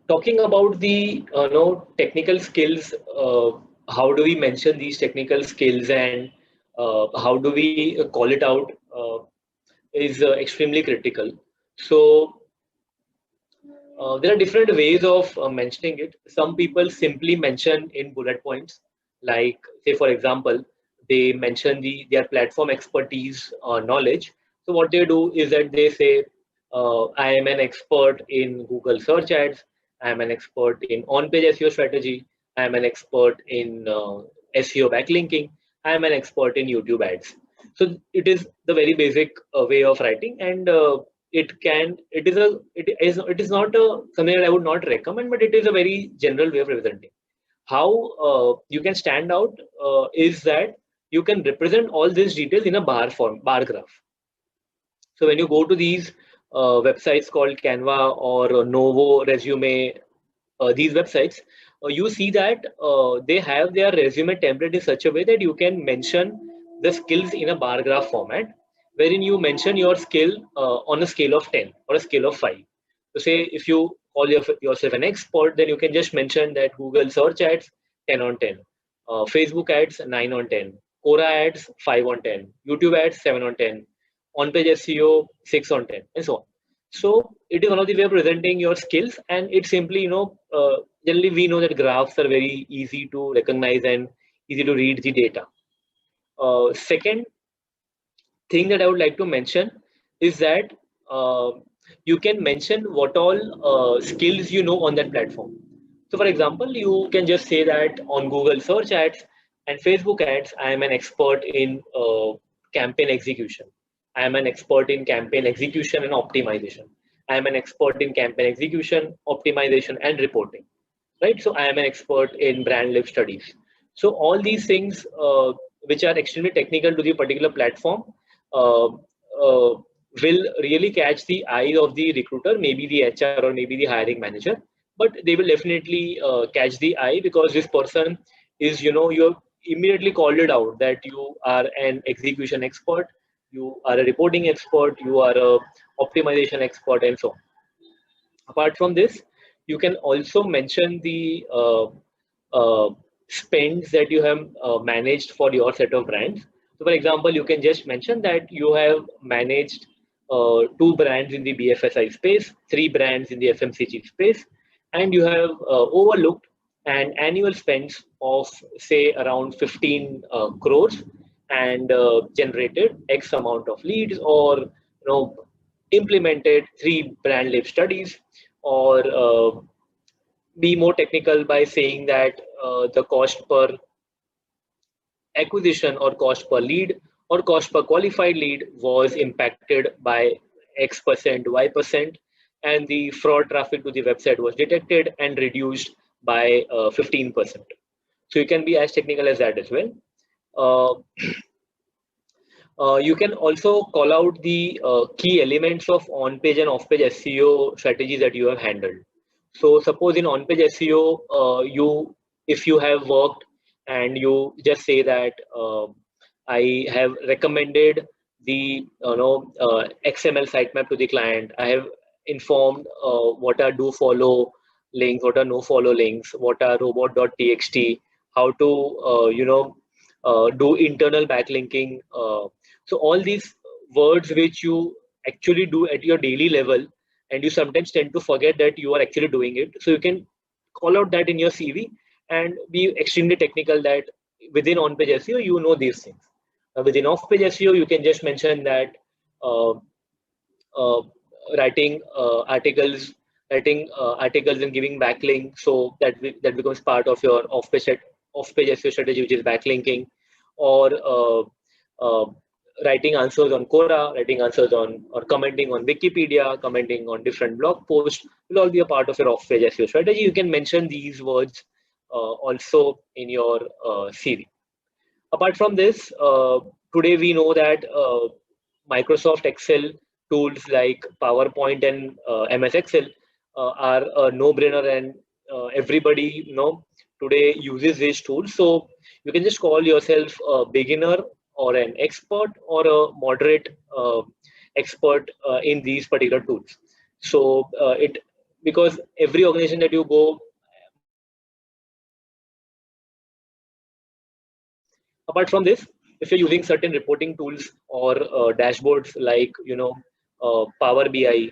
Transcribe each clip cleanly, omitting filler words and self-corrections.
talking about the technical skills, how do we mention these technical skills and how do we call it out is extremely critical. So there are different ways of mentioning it. Some people simply mention in bullet points, like say for example, they mention their platform expertise knowledge. So what they do is that they say, I am an expert in Google search ads. I am an expert in on-page SEO strategy. I am an expert in SEO backlinking. I am an expert in YouTube ads. So it is the very basic way of writing, and it is not something that I would not recommend, but it is a very general way of representing. How you can stand out is that you can represent all these details in a bar graph. So when you go to these websites called Canva or Novo Resume, these websites, you see that they have their resume template in such a way that you can mention the skills in a bar graph format, wherein you mention your skill on a scale of 10 or a scale of 5. So say if you call yourself an expert, then you can just mention that Google search ads 10 on 10, Facebook ads 9 on 10, Quora ads 5 on 10, YouTube ads 7 on 10, on-page SEO 6 on 10, and so on. So it is one of the way of presenting your skills, and it's simply, generally we know that graphs are very easy to recognize and easy to read the data. Second thing that I would like to mention is that you can mention what all skills you know on that platform. So for example, you can just say that on Google search ads and Facebook ads, I am an expert in campaign execution. I am an expert in campaign execution and optimization. I am an expert in campaign execution, optimization, and reporting. Right? So I am an expert in brand lift studies. So all these things, which are extremely technical to the particular platform, uh, will really catch the eye of the recruiter, maybe the HR or maybe the hiring manager. But they will definitely catch the eye because this person is, you have immediately called it out that you are an execution expert, you are a reporting expert, you are a optimization expert, and so on. Apart from this, you can also mention the spends that you have managed for your set of brands. So, for example, you can just mention that you have managed 2 brands in the BFSI space, 3 brands in the FMCG space, and you have overlooked an annual spends of say around 15 crores and generated X amount of leads, or implemented 3 brand lift studies, or be more technical by saying that the cost per acquisition or cost per lead or cost per qualified lead was impacted by X%, Y%, and the fraud traffic to the website was detected and reduced by 15%. So you can be as technical as that as well. You can also call out the key elements of on-page and off-page SEO strategies that you have handled. So suppose in on-page SEO, if you have worked and you just say that I have recommended the XML sitemap to the client. I have informed what are do follow links, what are no follow links, what are robot.txt, how to do internal backlinking. So all these words which you actually do at your daily level, and you sometimes tend to forget that you are actually doing it. So you can call out that in your CV and be extremely technical that within on-page SEO, you know these things. Within off-page SEO, you can just mention that uh, uh, writing articles, and giving backlinks, so that becomes part of your off-page SEO strategy, which is backlinking, or writing answers on Quora, writing answers on or commenting on Wikipedia, commenting on different blog posts will all be a part of your off-page SEO strategy. You can mention these words also in your CV. Apart from this, today we know that Microsoft Excel tools like PowerPoint and MS Excel are a no-brainer, and everybody today uses these tools. So you can just call yourself a beginner or an expert or a moderate expert in these particular tools. So because every organization that you go, apart from this, if you're using certain reporting tools or dashboards like Power BI,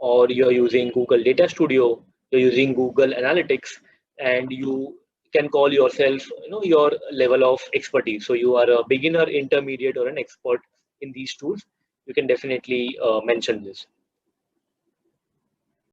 or you're using Google Data Studio, you're using Google Analytics, and you can call yourself your level of expertise. So you are a beginner, intermediate, or an expert in these tools. You can definitely mention this.